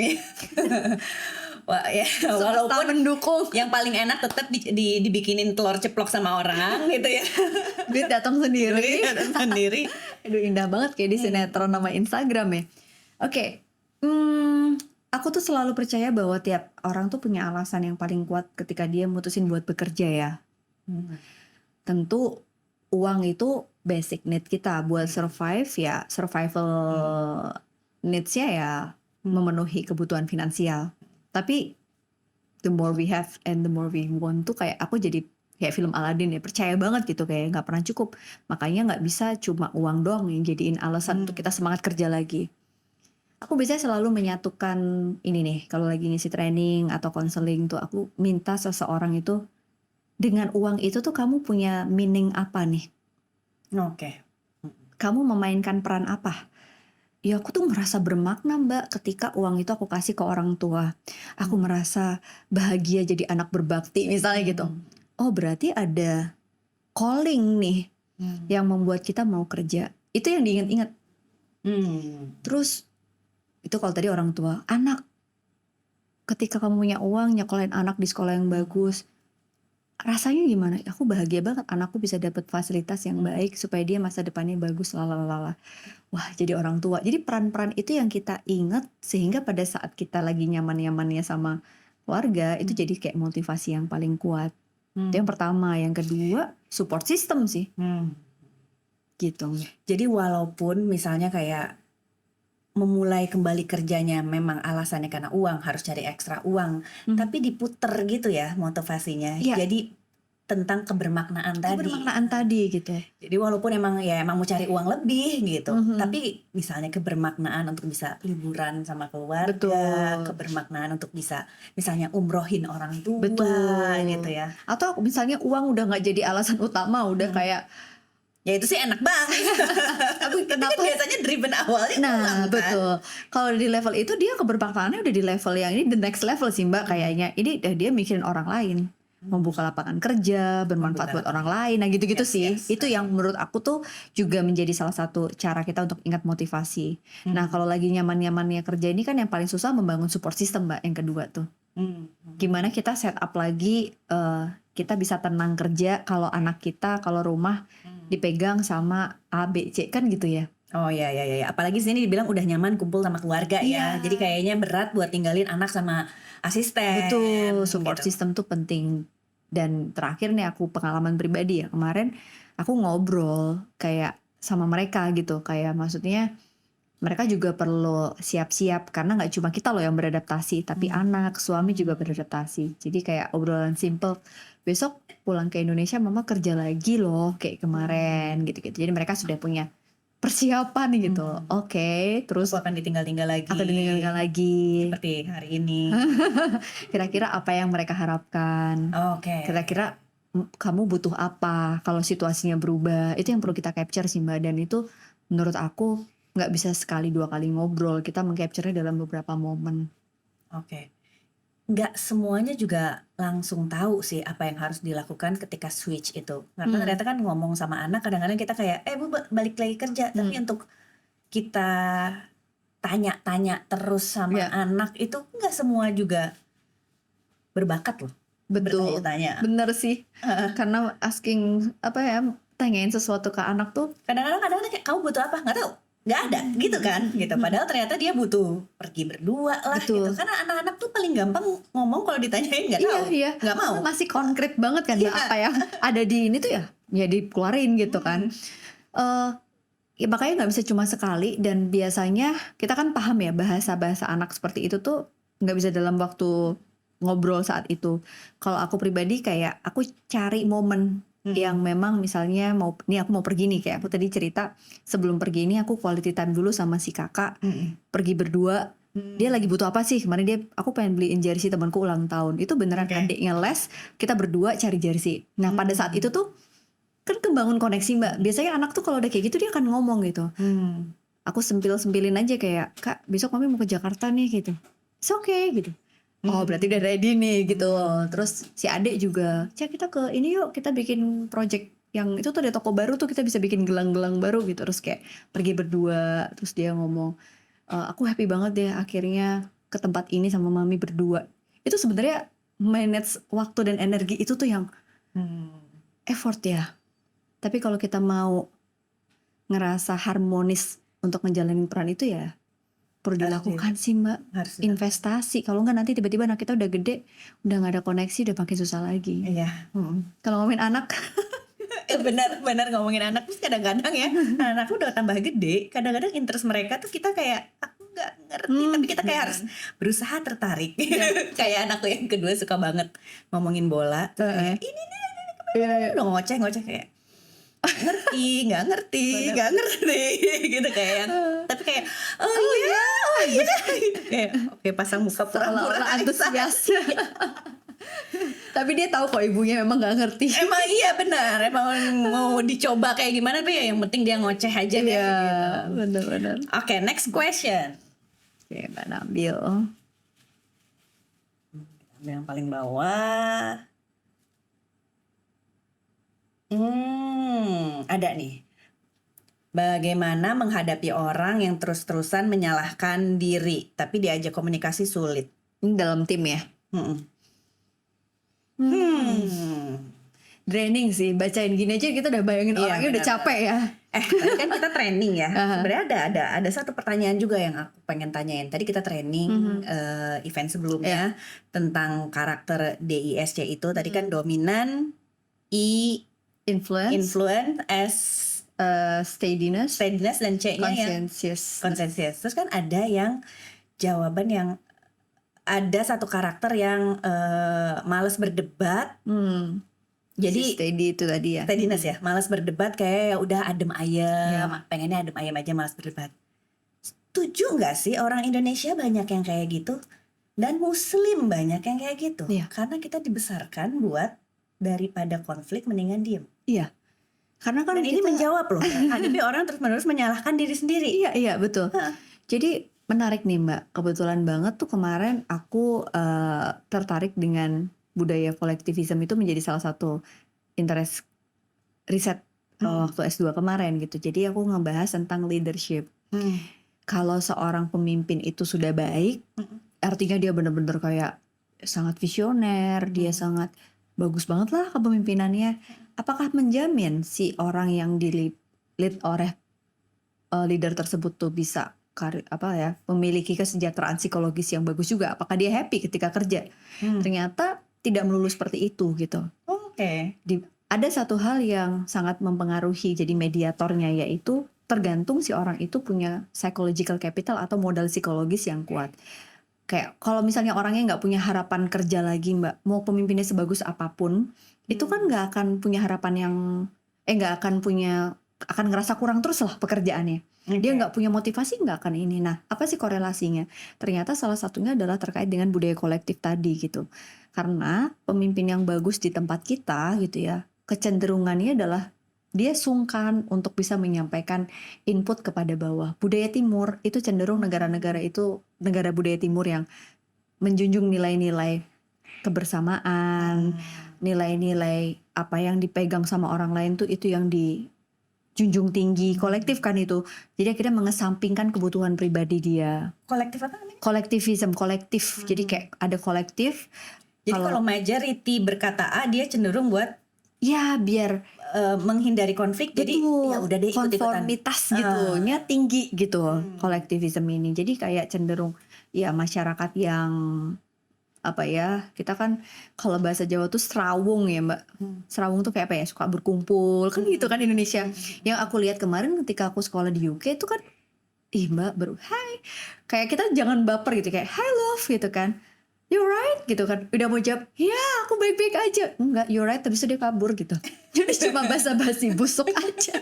Wah ya, walaupun mendukung. Yang paling enak tetap dibikinin telur ceplok sama orang gitu ya. Duit datang sendiri. Aduh indah banget kayak di sinetron sama Instagram ya. Oke, aku tuh selalu percaya bahwa tiap orang tuh punya alasan yang paling kuat ketika dia mutusin buat bekerja ya. Tentu uang itu basic need kita buat survive ya, survival needs-nya ya memenuhi kebutuhan finansial. Tapi the more we have and the more we want tuh kayak aku jadi kayak film Aladdin ya, percaya banget gitu kayak nggak pernah cukup. Makanya nggak bisa cuma uang doang yang jadiin alasan untuk kita semangat kerja lagi. Aku biasanya selalu menyatukan ini nih, kalau lagi ngisi training atau konseling tuh aku minta seseorang itu dengan uang itu tuh kamu punya meaning apa nih? Oke. Kamu memainkan peran apa? Ya aku tuh merasa bermakna Mbak ketika uang itu aku kasih ke orang tua. Aku merasa bahagia jadi anak berbakti misalnya gitu. Oh berarti ada calling nih yang membuat kita mau kerja. Itu yang diingat-ingat. Terus itu kalau tadi orang tua. Anak, ketika kamu punya uang nyekolahin anak di sekolah yang bagus, rasanya gimana? Aku bahagia banget anakku bisa dapat fasilitas yang baik supaya dia masa depannya bagus lalalala. Wah, jadi orang tua. Jadi peran-peran itu yang kita ingat sehingga pada saat kita lagi nyaman-nyamannya sama keluarga itu jadi kayak motivasi yang paling kuat. Itu yang pertama, yang kedua support system sih. Gitu. Jadi walaupun misalnya kayak memulai kembali kerjanya memang alasannya karena uang, harus cari ekstra uang, tapi diputer gitu ya motivasinya. Iya. Jadi tentang kebermaknaan tadi. Kebermaknaan tadi gitu. Jadi walaupun emang mau cari uang lebih gitu, tapi misalnya kebermaknaan untuk bisa liburan sama keluarga, Betul. kebermaknaan untuk bisa misalnya umrohin orang tua Betul. gitu ya. Atau misalnya uang udah nggak jadi alasan utama, udah kayak Ya itu sih enak banget. tapi Tapi kan kenapa? biasanya driven awalnya uang Nah, kan. betul. Kalau di level itu dia kebermaknaannya udah di level yang ini the next level sih Mbak kayaknya. Ini dia mikirin orang lain. Membuka lapangan kerja, bermanfaat buat orang lain. Nah, gitu-gitu Yes, sih. yes. Itu yang menurut aku tuh juga menjadi salah satu cara kita untuk ingat motivasi. Nah, kalau lagi nyaman-nyamannya kerja ini kan yang paling susah membangun support system Mbak yang kedua tuh. Gimana kita set up lagi kita bisa tenang kerja kalau anak kita, kalau rumah dipegang sama A, B, C kan gitu ya. Oh ya. Apalagi sini dibilang udah nyaman kumpul sama keluarga ya. Iya. Jadi kayaknya berat buat tinggalin anak sama asisten. Betul, support gitu. system tuh penting. Dan terakhir nih aku pengalaman pribadi ya, kemarin aku ngobrol kayak sama mereka gitu, kayak maksudnya mereka juga perlu siap-siap karena nggak cuma kita loh yang beradaptasi, tapi anak, suami juga beradaptasi. Jadi kayak obrolan simple, besok pulang ke Indonesia mama kerja lagi loh kayak kemarin gitu-gitu. Jadi mereka sudah punya persiapan gitu. Oke, terus Aku akan ditinggal-tinggal lagi. akan ditinggalkan lagi. Seperti hari ini. Kira-kira apa yang mereka harapkan? Oke. Kira-kira kamu butuh apa kalau situasinya berubah? Itu yang perlu kita capture sih Mbak. Dan itu menurut aku nggak bisa sekali dua kali ngobrol. Kita mengcapture-nya dalam beberapa momen. Oke. Nggak semuanya juga langsung tahu sih apa yang harus dilakukan ketika switch itu. Karena ternyata kan ngomong sama anak kadang-kadang kita kayak, Bu balik lagi kerja. Tapi untuk kita tanya-tanya terus sama anak itu nggak semua juga berbakat loh. Betul, Bertanya-tanya. bener sih. Karena asking tanyain sesuatu ke anak tuh Kadang-kadang kayak kamu butuh apa? Nggak tahu. Nggak ada gitu kan gitu. Padahal ternyata dia butuh pergi berdua lah. Betul. Gitu. Karena anak-anak tuh paling gampang ngomong kalau ditanyain nggak tahu. iya, Nggak mau. masih konkret banget kan Mbak, apa yang ada di ini tuh ya dikeluarin gitu kan. Ya makanya nggak bisa cuma sekali, dan biasanya kita kan paham ya bahasa-bahasa anak seperti itu tuh nggak bisa dalam waktu ngobrol saat itu. Kalau aku pribadi kayak aku cari momen yang memang misalnya aku mau pergi nih, kayak aku tadi cerita sebelum pergi ini aku quality time dulu sama si kakak, pergi berdua. Dia lagi butuh apa sih? Kemarin aku pengen beliin jersey temanku ulang tahun. Itu beneran adiknya les, kita berdua cari jersey. Nah pada saat itu tuh kan kebangun koneksi Mbak. Biasanya anak tuh kalau udah kayak gitu dia akan ngomong gitu. Aku sempilin aja kayak, Kak besok mami mau ke Jakarta nih gitu. It's okay gitu. Oh berarti udah ready nih gitu. Terus si adik juga, Cak kita ke ini yuk, kita bikin project yang itu tuh ada toko baru tuh, kita bisa bikin gelang-gelang baru gitu. Terus kayak pergi berdua. Terus dia ngomong, aku happy banget deh akhirnya ke tempat ini sama mami berdua. Itu sebenarnya manage waktu dan energi itu tuh yang effort ya. Tapi kalau kita mau ngerasa harmonis untuk ngejalanin peran itu ya perlu dilakukan sih Mbak. Harus investasi. Kalau nggak nanti tiba-tiba anak kita udah gede, udah nggak ada koneksi, udah makin susah lagi. Iya. Kalau ngomongin anak benar ngomongin anak terus kadang-kadang ya anak udah tambah gede, kadang-kadang interest mereka tuh kita kayak aku nggak ngerti, tapi kita kayak harus berusaha tertarik. Kayak anakku yang kedua suka banget ngomongin bola, kayak ini udah ngoceh kayak nggak ngerti gitu kayak tapi kayak oh iya kayak oke pasang muka pura-pura antusias. Tapi dia tahu kok ibunya memang nggak ngerti. Emang iya benar, emang mau dicoba kayak gimana tuh ya yang penting dia ngoceh aja deh gitu. Benar-benar. Oke, next question. Oke, Mbak Nabil. Yang paling bawah. Ada nih. Bagaimana menghadapi orang yang terus-terusan menyalahkan diri, tapi diajak komunikasi sulit? Ini dalam tim ya? Draining sih, bacain gini aja kita udah bayangin orangnya udah capek ya. Tadi kan kita training ya. Sebenarnya ada satu pertanyaan juga yang aku pengen tanyain. Tadi kita training event sebelumnya tentang karakter DISC itu. Tadi kan dominan, influence, S, steadiness, dan C-nya yang conscientious. Terus kan ada yang jawaban yang ada satu karakter yang malas berdebat, Jadi steady itu tadi ya. steadiness ya, malas berdebat, kayak ya udah adem ayem, Ya. pengennya adem ayem aja, malas berdebat. Setuju nggak sih orang Indonesia banyak yang kayak gitu? Dan Muslim banyak yang kayak gitu. Iya. Karena kita dibesarkan buat daripada konflik mendingan diem. Iya. Karena kan Dan ini menjawab loh, hadapi orang terus-menerus menyalahkan diri sendiri. Iya betul. Jadi menarik nih Mbak, kebetulan banget tuh kemarin aku tertarik dengan budaya kolektivisme itu menjadi salah satu interest riset waktu S2 kemarin gitu. Jadi aku ngebahas tentang leadership. Kalau seorang pemimpin itu sudah baik, artinya dia benar-benar kayak sangat visioner, dia sangat bagus banget lah kepemimpinannya. Apakah menjamin si orang yang di lead oleh leader tersebut tuh bisa memiliki kesejahteraan psikologis yang bagus juga? Apakah dia happy ketika kerja? Ternyata tidak melulu seperti itu gitu. Oke. Ada satu hal yang sangat mempengaruhi jadi mediatornya, yaitu tergantung si orang itu punya psychological capital atau modal psikologis yang kuat. Kayak kalau misalnya orangnya nggak punya harapan kerja lagi Mbak, mau pemimpinnya sebagus apapun, itu kan nggak akan punya harapan yang akan ngerasa kurang terus lah pekerjaannya. Dia nggak punya motivasi, nggak akan ini. Nah, apa sih korelasinya? Ternyata salah satunya adalah terkait dengan budaya kolektif tadi gitu. Karena pemimpin yang bagus di tempat kita gitu ya, kecenderungannya adalah dia sungkan untuk bisa menyampaikan input kepada bawah. Budaya timur itu cenderung negara budaya timur yang menjunjung nilai-nilai kebersamaan, nilai-nilai apa yang dipegang sama orang lain tuh itu yang dijunjung tinggi, kolektif kan itu. Jadi akhirnya mengesampingkan kebutuhan pribadi dia. Kolektif apa namanya? Kolektivisme, kolektif. Jadi kayak ada kolektif. Jadi kalau majority berkata A, dia cenderung buat ya biar menghindari konflik. Jadi ya udah deh ikut-ikutan. Konformitas gitunya tinggi gitu kolektivisme ini. Jadi kayak cenderung ya masyarakat yang kita kan kalau bahasa Jawa tuh serawung ya Mbak. Serawung tuh kayak apa ya, suka berkumpul kan gitu kan Indonesia. Yang aku lihat kemarin ketika aku sekolah di UK itu kan Mbak baru hai, kayak kita jangan baper gitu, kayak hi love gitu kan, you right gitu kan, udah mau jawab ya aku baik-baik aja, enggak you right, habis itu dia kabur gitu. Jadi cuma basa-basi busuk aja.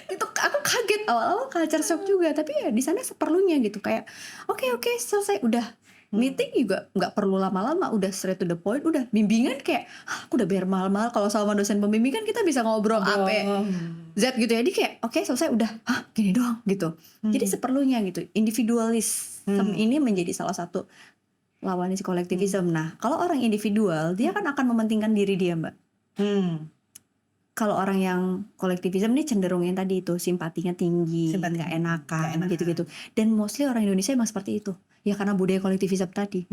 Itu aku kaget, awal-awal culture shock juga, tapi ya di sana seperlunya gitu, kayak oke selesai, udah meeting juga nggak perlu lama-lama, udah straight to the point, udah bimbingan kayak aku udah bayar mahal-mahal kalau sama dosen pembimbing kan kita bisa ngobrol Z gitu ya, jadi kayak oke selesai udah gini doang gitu. Jadi seperlunya gitu, individualisme ini menjadi salah satu lawan si kolektivisme. Nah kalau orang individual dia kan akan mementingkan diri dia Mbak. Kalau orang yang kolektivisme ini cenderung yang tadi itu simpatinya tinggi, nggak enakan gitu-gitu. Dan mostly orang Indonesia emang seperti itu. Ya karena budaya kolektivisme tadi.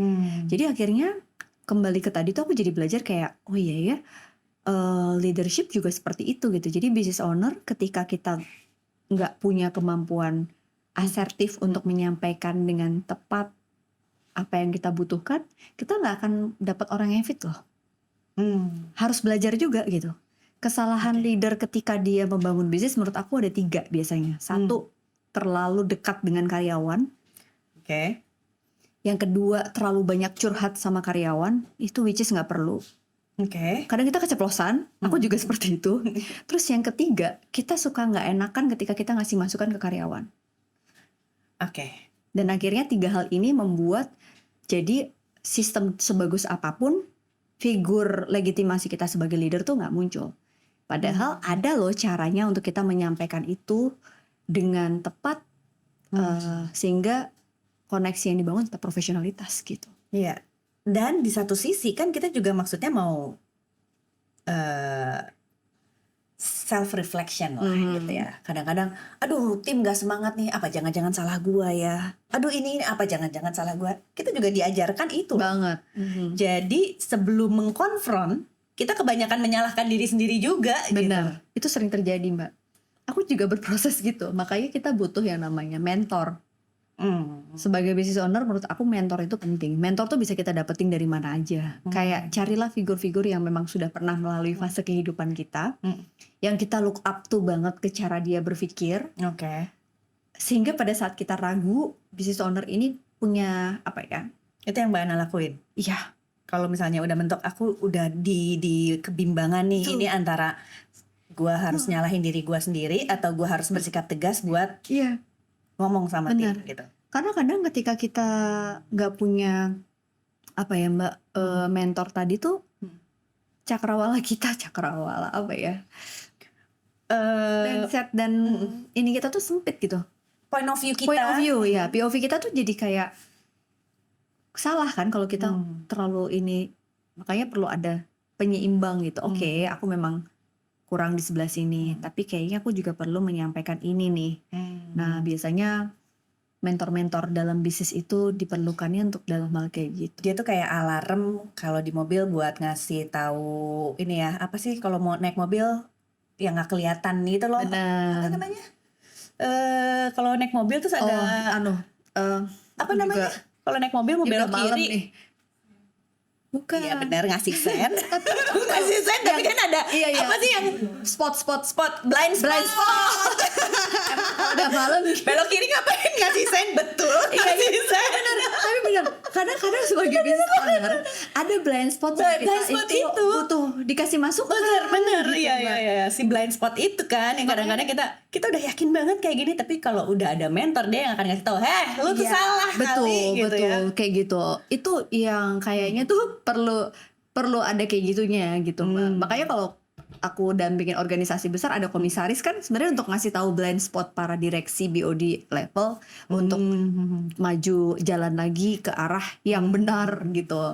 Jadi akhirnya kembali ke tadi tuh aku jadi belajar kayak oh iya ya, leadership juga seperti itu gitu. Jadi business owner ketika kita nggak punya kemampuan asertif untuk menyampaikan dengan tepat apa yang kita butuhkan, kita nggak akan dapat orang yang fit loh. Harus belajar juga gitu. Kesalahan leader ketika dia membangun bisnis menurut aku ada 3 biasanya. 1, terlalu dekat dengan karyawan. Yang kedua, terlalu banyak curhat sama karyawan. Itu which is gak perlu. Kadang kita keceplosan, aku juga seperti itu. Terus yang ketiga, kita suka gak enakan ketika kita ngasih masukan ke karyawan. Dan akhirnya 3 hal ini membuat jadi sistem sebagus apapun, figur legitimasi kita sebagai leader tuh gak muncul. Padahal ada loh caranya untuk kita menyampaikan itu dengan tepat, sehingga koneksi yang dibangun tetap profesionalitas gitu. Iya. Dan di satu sisi kan kita juga maksudnya mau self reflection lah gitu ya. Kadang-kadang aduh tim gak semangat nih, apa jangan-jangan salah gua ya. Aduh ini apa jangan-jangan salah gua. Kita juga diajarkan itu banget. Jadi sebelum mengkonfront, kita kebanyakan menyalahkan diri sendiri juga. Benar, itu sering terjadi Mbak. Aku juga berproses gitu, makanya kita butuh yang namanya mentor. Sebagai business owner menurut aku mentor itu penting. Mentor tuh bisa kita dapetin dari mana aja. Kayak carilah figur-figur yang memang sudah pernah melalui fase kehidupan kita, yang kita look up tuh banget ke cara dia berpikir. Sehingga pada saat kita ragu, business owner ini punya apa ya? Itu yang Mbak Ana lakuin? Iya. Kalau misalnya udah mentok, aku udah di kebimbangan nih, Betul. ini antara gua harus nyalahin diri gua sendiri atau gua harus bersikap tegas buat Iya, ngomong sama tim benar. gitu. Karena kadang ketika kita nggak punya apa ya Mbak, mentor tadi tuh cakrawala apa ya, Eh, mindset dan ini kita tuh sempit gitu. point of view kita. Point of view ya, POV kita tuh jadi kayak salah kan kalau kita terlalu ini. Makanya perlu ada penyeimbang gitu. Oke, aku memang kurang di sebelah sini, tapi kayaknya aku juga perlu menyampaikan ini nih. Nah, biasanya mentor-mentor dalam bisnis itu diperlukannya untuk dalam hal kayak gitu. Dia tuh kayak alarm kalau di mobil buat ngasih tahu ini ya, apa sih kalau mau naik mobil yang nggak kelihatan gitu loh. Apa Benar. namanya? Kalau naik mobil terus ada apa aku namanya? juga- Kalau naik mobil mau ini belok udah malam kiri. nih. Bukan. Iya benar, ngasih sen. Ngasih sen tapi kan ada Iya, iya. apa sih yang Spot blind spot. udah malam nih. Belok kiri ngapain ngasih sen? Betul. Iya, Ngasih sen. Tapi benar, kadang-kadang sebagai business owner ada blind spot yang kita Blind spot itu. butuh dikasih masuk. Bener gitu, iya Mbak. iya si blind spot itu kan yang kadang-kadang kita udah yakin banget kayak gini, tapi kalau udah ada mentor dia yang akan ngasih tahu, lu tuh Iya, salah betul, kali gitu betul, ya. kayak gitu. Itu yang kayaknya tuh perlu ada kayak gitunya gitu, Mbak. Makanya kalau aku dampingin organisasi besar ada komisaris kan sebenarnya untuk ngasih tahu blind spot para direksi BOD level untuk maju jalan lagi ke arah yang benar gitu.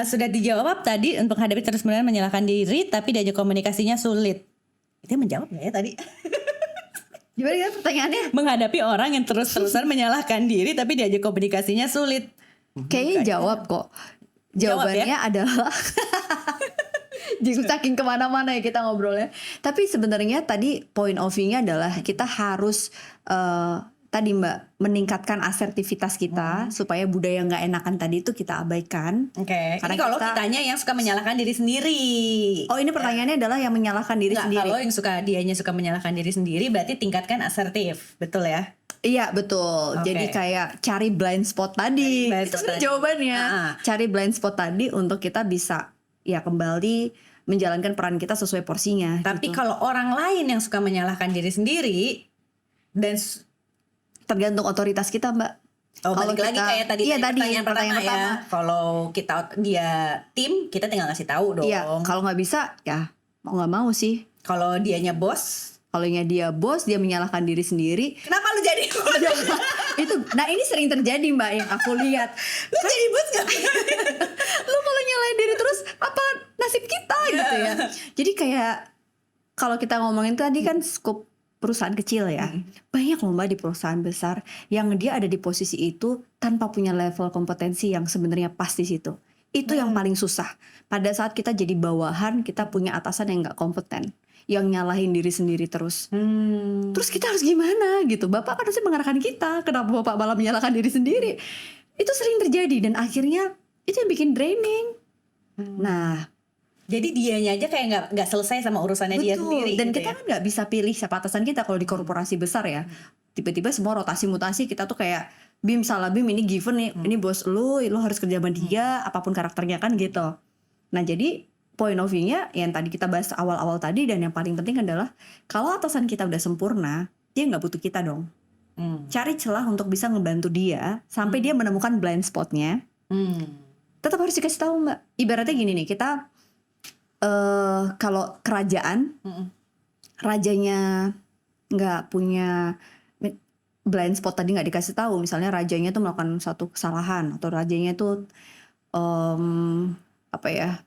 Sudah dijawab tadi, untuk menghadapi terus-menerus menyalahkan diri tapi diajak komunikasinya sulit. Itu menjawab nggak ya tadi? Gimana kan pertanyaannya? Menghadapi orang yang terus-terusan menyalahkan diri tapi diajak komunikasinya sulit. Kayaknya jawab kok. Jawab ya? Jawabannya adalah justru saking kemana-mana ya kita ngobrolnya. Tapi sebenarnya tadi point of view-nya adalah kita harus tadi Mbak meningkatkan asertivitas kita supaya budaya nggak enakan tadi itu kita abaikan. Oke. Karena Ini kalau kita- kitanya yang suka menyalahkan diri sendiri. Oh ini pertanyaannya adalah yang menyalahkan diri Nggak, sendiri. kalau yang dianya suka menyalahkan diri sendiri berarti tingkatkan asertif, betul ya? Iya betul. Oke. Jadi kayak cari blind spot tadi. Cari blind Itu spot sebenarnya tadi. jawabannya. Cari blind spot tadi untuk kita bisa ya kembali menjalankan peran kita sesuai porsinya. Tapi gitu. kalau orang lain yang suka menyalahkan diri sendiri dan Tergantung otoritas kita Mbak. balik lagi kayak tadi iya, pertanyaan pertama ya. Kalau kita dia tim, kita tinggal ngasih tahu dong. Iya, kalau nggak bisa ya mau nggak mau sih. Kalau dianya bos, Kalau dia bos, dia menyalahkan diri sendiri. kenapa lu jadi bos? Itu, nah ini sering terjadi Mbak yang aku lihat. Lu jadi bos nggak? Lu kalau nyalain diri terus apa nasib kita gitu ya. Jadi kayak kalau kita ngomongin tadi kan skup perusahaan kecil ya. Banyak loh Mbak di perusahaan besar yang dia ada di posisi itu tanpa punya level kompetensi yang sebenarnya pas di situ. Itu yang paling susah. Pada saat kita jadi bawahan, kita punya atasan yang nggak kompeten, yang nyalahin diri sendiri terus. Terus kita harus gimana gitu? Bapak kan harusnya mengarahkan kita. Kenapa Bapak malah menyalahkan diri sendiri? Itu sering terjadi dan akhirnya itu yang bikin draining. Nah, Jadi dianya aja kayak nggak selesai sama urusannya dia sendiri. dan gitu kita ya. kan nggak bisa pilih siapa atasan kita kalau di korporasi besar ya. Tiba-tiba semua rotasi mutasi kita tuh kayak Bim salah Bim ini given nih, ini bos lu harus kerja sama dia, apapun karakternya kan gitu. Nah jadi point of view-nya yang tadi kita bahas awal-awal tadi dan yang paling penting adalah kalau atasan kita udah sempurna, dia nggak butuh kita dong. Cari celah untuk bisa ngebantu dia sampai dia menemukan blind spotnya. Tetap harus dikasih tahu Mbak. Ibaratnya gini nih, kita kalau kerajaan, rajanya nggak punya blind spot tadi nggak dikasih tahu, misalnya rajanya tuh melakukan satu kesalahan atau rajanya tuh apa ya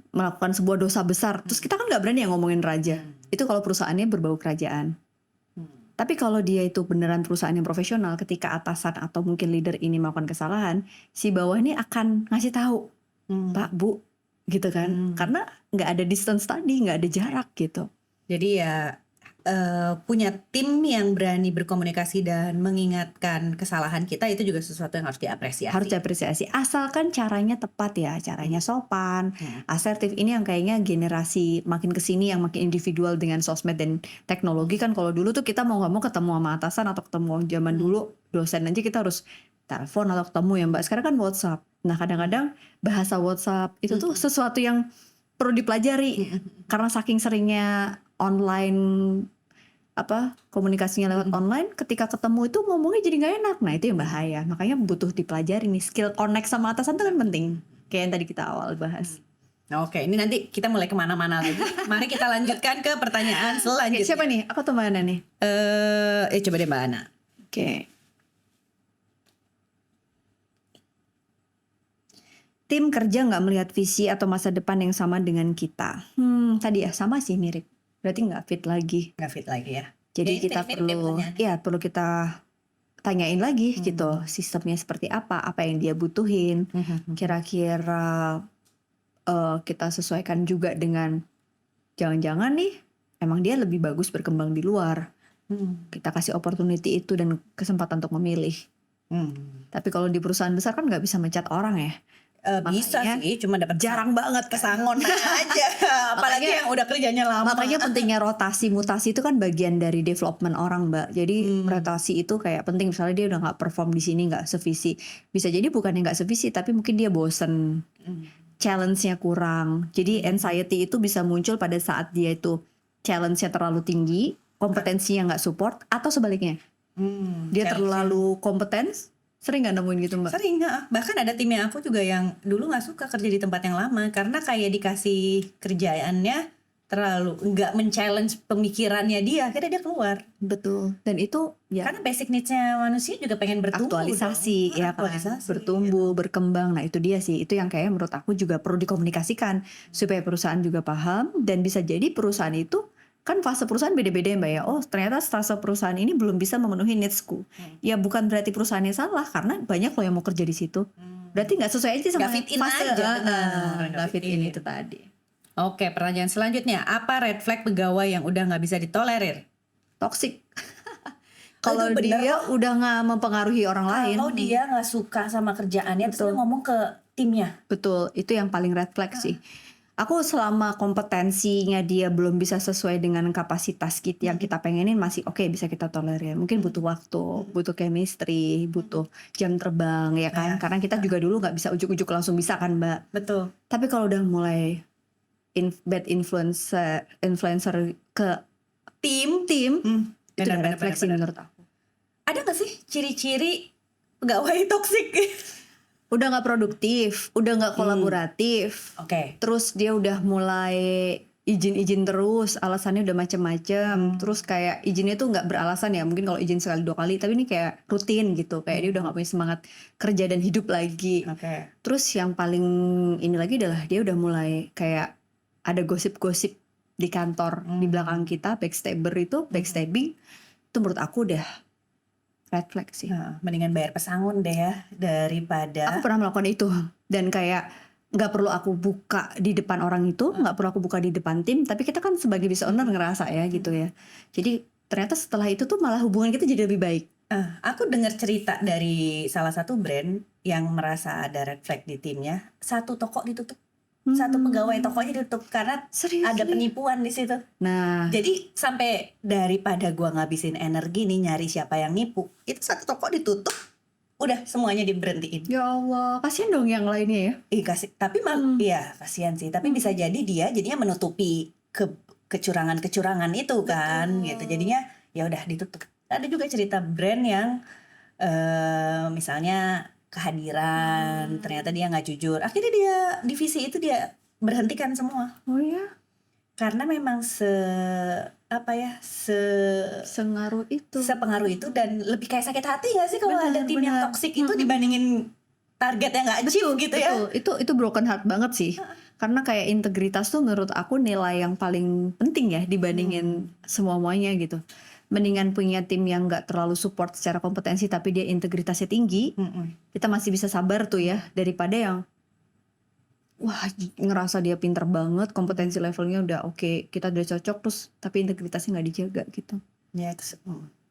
melakukan sebuah dosa besar, terus kita kan nggak berani yang ngomongin raja. Itu kalau perusahaannya berbau kerajaan. Tapi kalau dia itu beneran perusahaan yang profesional, ketika atasan atau mungkin leader ini melakukan kesalahan, si bawah ini akan ngasih tahu, Pak, Bu, gitu kan? Karena nggak ada distance tadi, nggak ada jarak gitu. Jadi ya punya tim yang berani berkomunikasi dan mengingatkan kesalahan kita itu juga sesuatu yang harus diapresiasi. Harus diapresiasi, asalkan caranya tepat ya, caranya sopan, asertif. Ini yang kayaknya generasi makin kesini yang makin individual dengan sosmed dan teknologi kan. Kalau dulu tuh kita mau nggak mau ketemu sama atasan atau ketemu zaman dulu dosen aja kita harus telepon atau ketemu ya Mbak. Sekarang kan WhatsApp. Nah kadang-kadang bahasa WhatsApp itu tuh sesuatu yang perlu dipelajari karena saking seringnya online komunikasinya lewat online, ketika ketemu itu ngomongnya jadi nggak enak. Nah itu yang bahaya. Makanya butuh dipelajari nih, skill connect sama atasan itu kan penting. Kayak yang tadi kita awal bahas. Oke, ini nanti kita mulai kemana-mana lagi. Mari kita lanjutkan ke pertanyaan selanjutnya. Siapa nih? Aku atau Mbak Ana nih? Coba deh Mbak Ana. Oke. Tim kerja nggak melihat visi atau masa depan yang sama dengan kita. Tadi ya sama sih, mirip. Berarti nggak fit lagi. Nggak fit lagi ya. Jadi Jadi kita mirip-mirip perlu kita tanyain lagi gitu, sistemnya seperti apa yang dia butuhin. Kira-kira kita sesuaikan juga dengan jangan-jangan nih emang dia lebih bagus berkembang di luar. Kita kasih opportunity itu dan kesempatan untuk memilih. Tapi kalau di perusahaan besar kan nggak bisa mencat orang ya. Bisa Makanya sih, cuma dapat jarang banget pesangon aja. Apalagi Makanya- yang udah kerjanya lama. Makanya pentingnya rotasi mutasi itu kan bagian dari development orang, Mbak. Jadi rotasi itu kayak penting. Misalnya dia udah nggak perform di sini, nggak sevisi. Bisa jadi bukannya nggak sevisi, tapi mungkin dia bosen, challenge-nya kurang. Jadi anxiety itu bisa muncul pada saat dia itu challenge-nya terlalu tinggi, kompetensinya nggak support, atau sebaliknya. Dia terlalu kompeten. Sering nggak nemuin gitu, Mbak? Sering, bahkan ada timnya aku juga yang dulu nggak suka kerja di tempat yang lama karena kayak dikasih kerjaannya terlalu nggak men-challenge pemikirannya dia, akhirnya dia keluar. Betul. Dan itu ya Karena basic needs-nya manusia juga pengen bertumbuh. aktualisasi dong. ya kan, Aktualisasi. bertumbuh, berkembang. Nah itu dia sih, itu yang kayak menurut aku juga perlu dikomunikasikan supaya perusahaan juga paham. Dan bisa jadi perusahaan itu kan fase perusahaan beda-beda ya Mbak ya. Oh ternyata fase perusahaan ini belum bisa memenuhi needs-ku. Ya bukan berarti perusahaannya salah, karena banyak loh yang mau kerja di situ. Berarti nggak sesuai aja sama Nggak fit in fase. aja, benar. Nggak fit in itu tadi. Oke, pertanyaan selanjutnya, apa red flag pegawai yang udah nggak bisa ditolerir? Toxic. Oh, Kalau itu benar. dia udah nggak mempengaruhi orang lain. Kalau dia nggak suka sama kerjaannya, terus dia ngomong ke timnya. Betul, itu yang paling red flag sih. Aku selama kompetensinya dia belum bisa sesuai dengan kapasitas kita yang kita pengenin masih oke, bisa kita tolerir. Mungkin butuh waktu, butuh chemistry, butuh jam terbang ya kan. Karena kita juga dulu nggak bisa ujuk-ujuk langsung bisa kan Mbak. Betul. Tapi kalau udah mulai bad influencer ke tim itu udah red flag sih menurut aku. Ada nggak sih ciri-ciri pegawai toksik? Udah nggak produktif, udah nggak kolaboratif. Oke. Terus dia udah mulai izin terus, alasannya udah macem-macem. Terus kayak izinnya tuh nggak beralasan ya, mungkin kalau izin sekali 2 kali, tapi ini kayak rutin gitu. Kayak dia udah nggak punya semangat kerja dan hidup lagi. Oke. Terus yang paling ini lagi adalah dia udah mulai kayak ada gosip-gosip di kantor di belakang kita, backstabbing. Itu menurut aku udah red flag sih. Nah, mendingan bayar pesangon deh ya daripada. Aku pernah melakukan itu dan kayak nggak perlu aku buka di depan orang itu, nggak perlu aku buka di depan tim, tapi kita kan sebagai business owner ngerasa ya gitu ya. Jadi ternyata setelah itu tuh malah hubungan kita jadi lebih baik. Aku dengar cerita dari salah satu brand yang merasa ada red flag di timnya, satu toko ditutup, satu pegawai tokonya ditutup karena Serius ada nih? penipuan di situ. Nah, Jadi sampai daripada gua ngabisin energi nih nyari siapa yang nipu, itu satu toko ditutup, udah semuanya diberhentiin. ya Allah, kasihan dong yang lainnya ya. Tapi iya kasihan sih. Tapi bisa jadi dia jadinya menutupi kecurangan-kecurangan itu kan, gitu. Jadinya ya udah ditutup. Ada juga cerita brand yang misalnya kehadiran, ternyata dia nggak jujur. Akhirnya dia divisi itu dia berhentikan semua Oh ya, karena memang sengaruh itu. sepengaruh itu dan lebih kayak sakit hati gak sih kalau ada tim yang Benar. toksik itu dibandingin target yang nggak achieve gitu ya. Betul, itu broken heart banget sih. Karena kayak integritas tuh menurut aku nilai yang paling penting ya dibandingin semuanya gitu. Mendingan punya tim yang nggak terlalu support secara kompetensi tapi dia integritasnya tinggi, kita masih bisa sabar tuh ya, daripada yang wah ngerasa dia pinter banget, kompetensi levelnya udah oke, kita udah cocok terus tapi integritasnya nggak dijaga gitu. Ya itu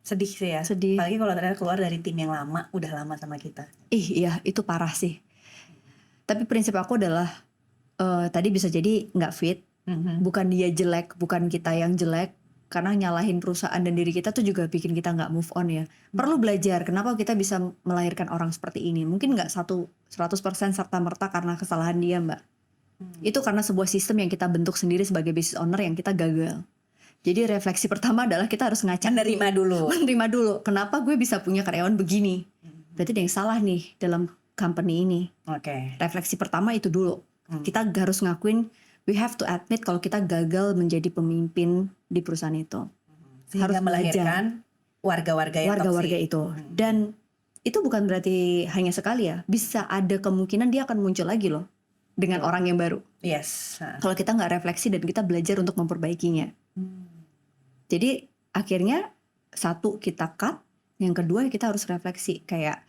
sedih sih ya. Sedih. Apalagi kalau ternyata keluar dari tim yang lama, udah lama sama kita. Iya itu parah sih. Tapi prinsip aku adalah tadi bisa jadi nggak fit, bukan dia jelek, bukan kita yang jelek, karena nyalahin perusahaan dan diri kita tuh juga bikin kita nggak move on ya. Perlu belajar kenapa kita bisa melahirkan orang seperti ini. Mungkin nggak 100% serta-merta karena kesalahan dia, Mbak. Itu karena sebuah sistem yang kita bentuk sendiri sebagai business owner yang kita gagal. Jadi refleksi pertama adalah kita harus ngaca Menerima dulu. Menerima dulu. Kenapa gue bisa punya karyawan begini? Berarti ada yang salah nih dalam company ini. Oke. Refleksi pertama itu dulu. Kita harus ngakuin, we have to admit kalau kita gagal menjadi pemimpin di perusahaan itu. Sehingga Harus melahirkan warga-warga yang warga-warga toksik. itu. Dan itu bukan berarti hanya sekali ya. Bisa ada kemungkinan dia akan muncul lagi loh dengan orang yang baru. Yes. Nah. Kalau kita nggak refleksi dan kita belajar untuk memperbaikinya. Jadi akhirnya satu kita cut, yang kedua kita harus refleksi kayak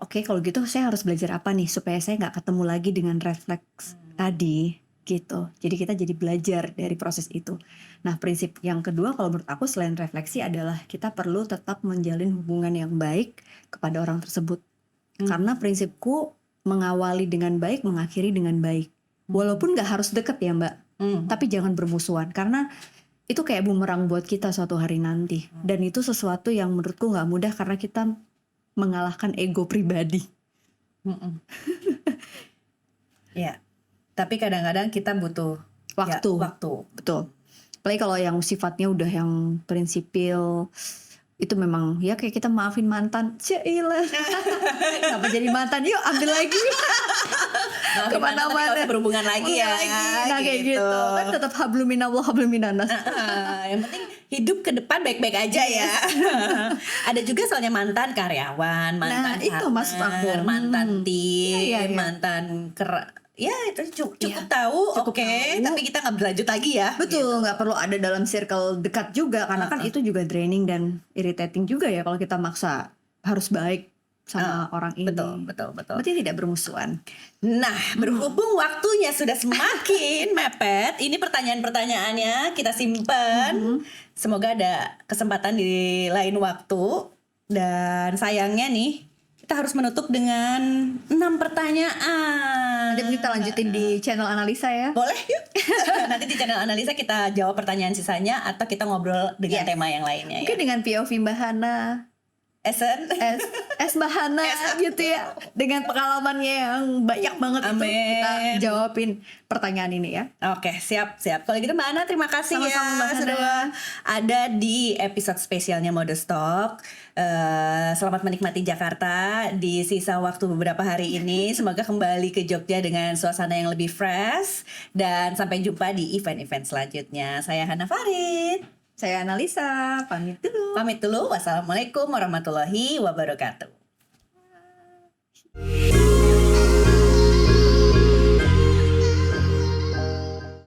oke, kalau gitu saya harus belajar apa nih supaya saya nggak ketemu lagi dengan refleks tadi gitu. Jadi kita jadi belajar dari proses itu. Nah prinsip yang kedua kalau menurut aku selain refleksi adalah kita perlu tetap menjalin hubungan yang baik kepada orang tersebut. Karena prinsipku mengawali dengan baik, mengakhiri dengan baik. Walaupun nggak harus deket ya Mbak, tapi jangan bermusuhan karena itu kayak bumerang buat kita suatu hari nanti. Dan itu sesuatu yang menurutku nggak mudah karena kita mengalahkan ego pribadi. Ya, tapi kadang-kadang kita butuh Waktu. Ya, waktu. Betul. Apalagi kalau yang sifatnya udah yang prinsipil, itu memang ya kayak kita maafin mantan. Cailah. Kenapa jadi mantan? Yuk ambil lagi. Kemana-mana berhubungan lagi ya. Nah kayak gitu. Kan tetap habluminallah habluminannas. Yang penting hidup ke depan baik-baik aja ya. Ada juga soalnya mantan karyawan, mantan itu maksud aku. mantan tim, Iya. mantan ya itu cukup tahu, cukup oke. tahu. Tapi kita nggak berlanjut lagi ya. Betul, nggak perlu ada dalam circle dekat juga karena kan itu juga draining dan irritating juga ya kalau kita maksa harus baik sama orang ini. Betul. Berarti tidak bermusuhan. Nah, berhubung waktunya sudah semakin mepet, ini pertanyaan-pertanyaannya kita simpan. Semoga ada kesempatan di lain waktu. Dan sayangnya nih, kita harus menutup dengan 6 pertanyaan. Nanti kita lanjutin di channel analisa ya. Boleh yuk. Nanti di channel analisa kita jawab pertanyaan sisanya atau kita ngobrol dengan tema yang lainnya ya. Mungkin dengan POV Mbak Hana, Esen. Mbak Hana gitu ya. Dengan pengalamannya yang banyak banget itu Amin. kita jawabin pertanyaan ini ya. Oke, siap. Kalau gitu Mbak Ana, terima kasih Sama-sama, ya Mbak Hana. sudah ada di episode spesialnya Modest Talk. Selamat menikmati Jakarta di sisa waktu beberapa hari ini. Semoga kembali ke Jogja dengan suasana yang lebih fresh. Dan sampai jumpa di event-event selanjutnya. Saya Hana Farid. Saya analisa, pamit dulu. Pamit dulu. Wassalamualaikum warahmatullahi wabarakatuh.